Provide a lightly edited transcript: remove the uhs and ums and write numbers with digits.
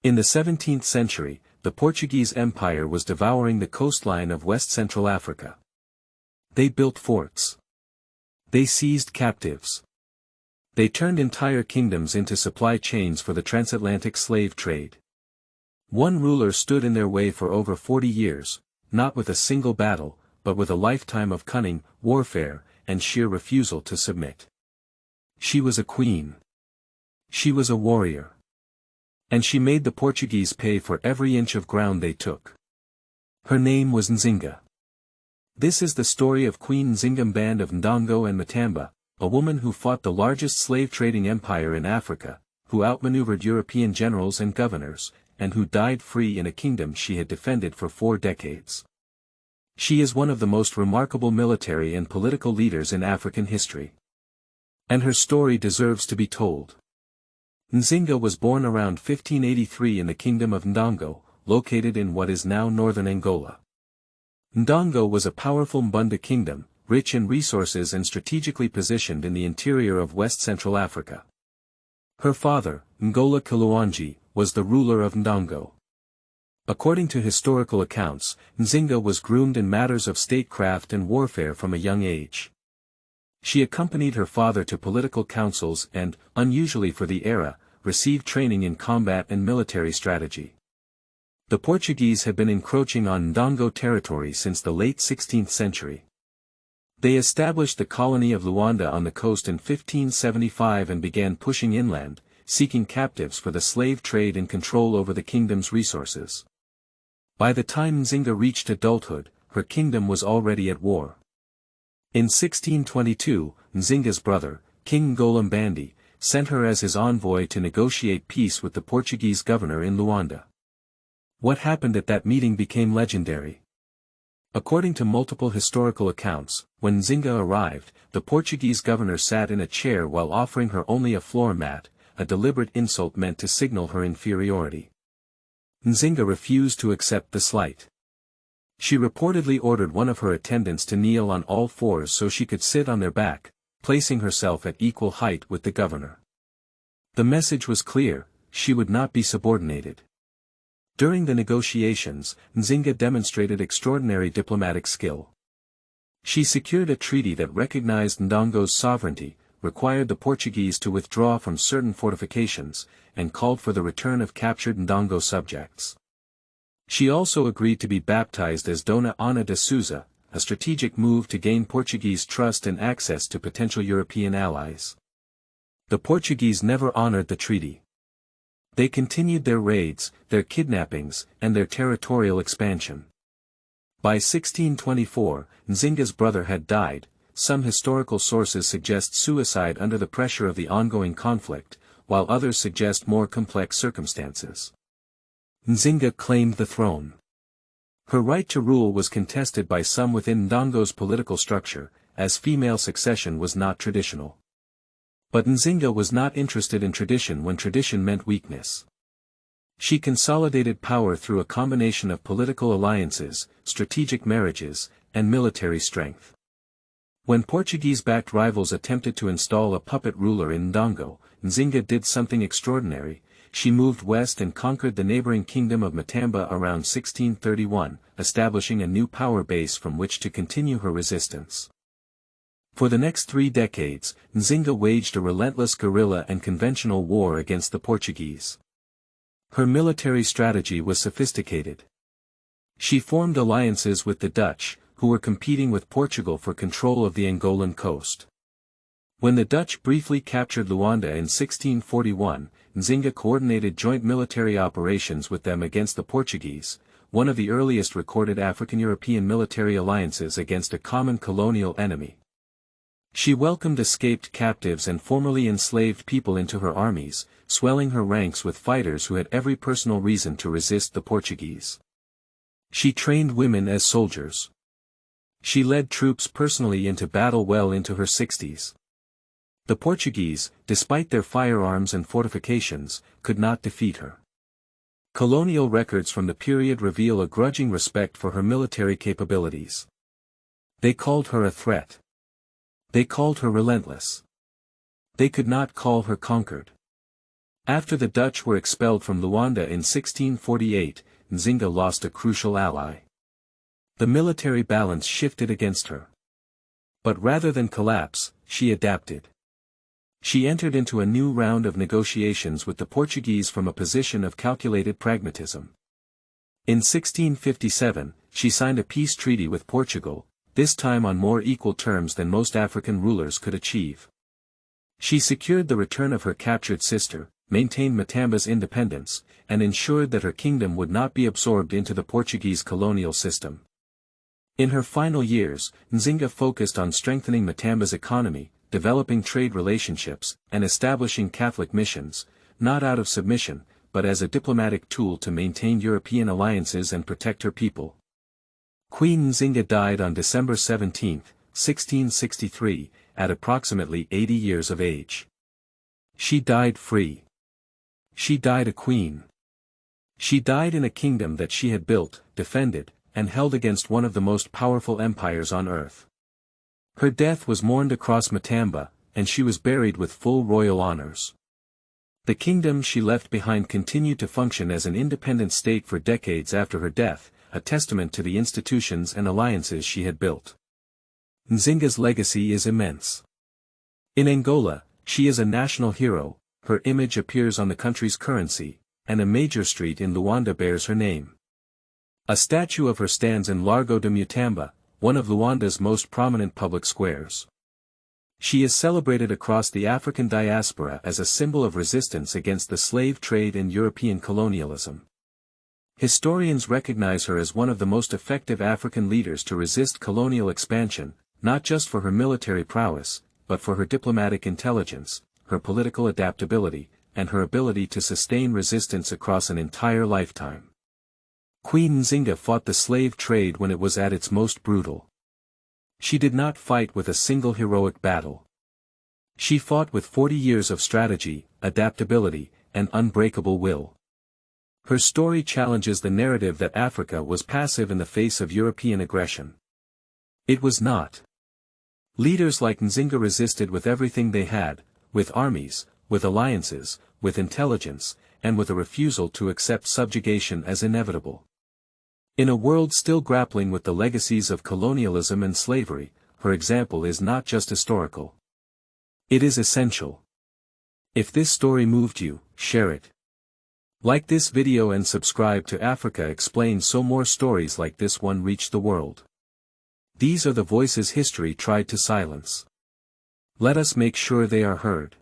In the 17th century, the Portuguese Empire was devouring the coastline of West-Central Africa. They built forts. They seized captives. They turned entire kingdoms into supply chains for the transatlantic slave trade. One ruler stood in their way for over 40 years, not with a single battle, but with a lifetime of cunning, warfare, and sheer refusal to submit. She was a queen. She was a warrior. And she made the Portuguese pay for every inch of ground they took. Her name was Nzinga. This is the story of Queen Nzinga Mbande of Ndongo and Matamba, a woman who fought the largest slave-trading empire in Africa, who outmaneuvered European generals and governors, and who died free in a kingdom she had defended for 4 decades. She is one of the most remarkable military and political leaders in African history. And her story deserves to be told. Nzinga was born around 1583 in the kingdom of Ndongo, located in what is now northern Angola. Ndongo was a powerful Mbande kingdom, rich in resources and strategically positioned in the interior of West-Central Africa. Her father, Ngola Kaluanji, was the ruler of Ndongo. According to historical accounts, Nzinga was groomed in matters of statecraft and warfare from a young age. She accompanied her father to political councils and, unusually for the era, received training in combat and military strategy. The Portuguese had been encroaching on Ndongo territory since the late 16th century. They established the colony of Luanda on the coast in 1575 and began pushing inland, seeking captives for the slave trade and control over the kingdom's resources. By the time Nzinga reached adulthood, her kingdom was already at war. In 1622, Nzinga's brother, King Ngola Mbande, sent her as his envoy to negotiate peace with the Portuguese governor in Luanda. What happened at that meeting became legendary. According to multiple historical accounts, when Nzinga arrived, the Portuguese governor sat in a chair while offering her only a floor mat, a deliberate insult meant to signal her inferiority. Nzinga refused to accept the slight. She reportedly ordered one of her attendants to kneel on all fours so she could sit on their back, placing herself at equal height with the governor. The message was clear: she would not be subordinated. During the negotiations, Nzinga demonstrated extraordinary diplomatic skill. She secured a treaty that recognized Ndongo's sovereignty, required the Portuguese to withdraw from certain fortifications, and called for the return of captured Ndongo subjects. She also agreed to be baptized as Dona Ana de Souza, a strategic move to gain Portuguese trust and access to potential European allies. The Portuguese never honored the treaty. They continued their raids, their kidnappings, and their territorial expansion. By 1624, Nzinga's brother had died. Some historical sources suggest suicide under the pressure of the ongoing conflict, while others suggest more complex circumstances. Nzinga claimed the throne. Her right to rule was contested by some within Ndongo's political structure, as female succession was not traditional. But Nzinga was not interested in tradition when tradition meant weakness. She consolidated power through a combination of political alliances, strategic marriages, and military strength. When Portuguese-backed rivals attempted to install a puppet ruler in Ndongo, Nzinga did something extraordinary. She moved west and conquered the neighboring kingdom of Matamba around 1631, establishing a new power base from which to continue her resistance. For the next 3 decades, Nzinga waged a relentless guerrilla and conventional war against the Portuguese. Her military strategy was sophisticated. She formed alliances with the Dutch, who were competing with Portugal for control of the Angolan coast. When the Dutch briefly captured Luanda in 1641, Nzinga coordinated joint military operations with them against the Portuguese, one of the earliest recorded African-European military alliances against a common colonial enemy. She welcomed escaped captives and formerly enslaved people into her armies, swelling her ranks with fighters who had every personal reason to resist the Portuguese. She trained women as soldiers. She led troops personally into battle well into her 60s. The Portuguese, despite their firearms and fortifications, could not defeat her. Colonial records from the period reveal a grudging respect for her military capabilities. They called her a threat. They called her relentless. They could not call her conquered. After the Dutch were expelled from Luanda in 1648, Nzinga lost a crucial ally. The military balance shifted against her. But rather than collapse, she adapted. She entered into a new round of negotiations with the Portuguese from a position of calculated pragmatism. In 1657, she signed a peace treaty with Portugal, this time on more equal terms than most African rulers could achieve. She secured the return of her captured sister, maintained Matamba's independence, and ensured that her kingdom would not be absorbed into the Portuguese colonial system. In her final years, Nzinga focused on strengthening Matamba's economy, developing trade relationships, and establishing Catholic missions, not out of submission, but as a diplomatic tool to maintain European alliances and protect her people. Queen Nzinga died on December 17, 1663, at approximately 80 years of age. She died free. She died a queen. She died in a kingdom that she had built, defended, and held against one of the most powerful empires on earth. Her death was mourned across Matamba, and she was buried with full royal honors. The kingdom she left behind continued to function as an independent state for decades after her death, a testament to the institutions and alliances she had built. Nzinga's legacy is immense. In Angola, she is a national hero, her image appears on the country's currency, and a major street in Luanda bears her name. A statue of her stands in Largo de Matamba, one of Luanda's most prominent public squares. She is celebrated across the African diaspora as a symbol of resistance against the slave trade and European colonialism. Historians recognize her as one of the most effective African leaders to resist colonial expansion, not just for her military prowess, but for her diplomatic intelligence, her political adaptability, and her ability to sustain resistance across an entire lifetime. Queen Nzinga fought the slave trade when it was at its most brutal. She did not fight with a single heroic battle. She fought with 40 years of strategy, adaptability, and unbreakable will. Her story challenges the narrative that Africa was passive in the face of European aggression. It was not. Leaders like Nzinga resisted with everything they had, with armies, with alliances, with intelligence, and with a refusal to accept subjugation as inevitable. In a world still grappling with the legacies of colonialism and slavery, her example is not just historical. It is essential. If this story moved you, share it. Like this video and subscribe to Africa Explained so more stories like this one reach the world. These are the voices history tried to silence. Let us make sure they are heard.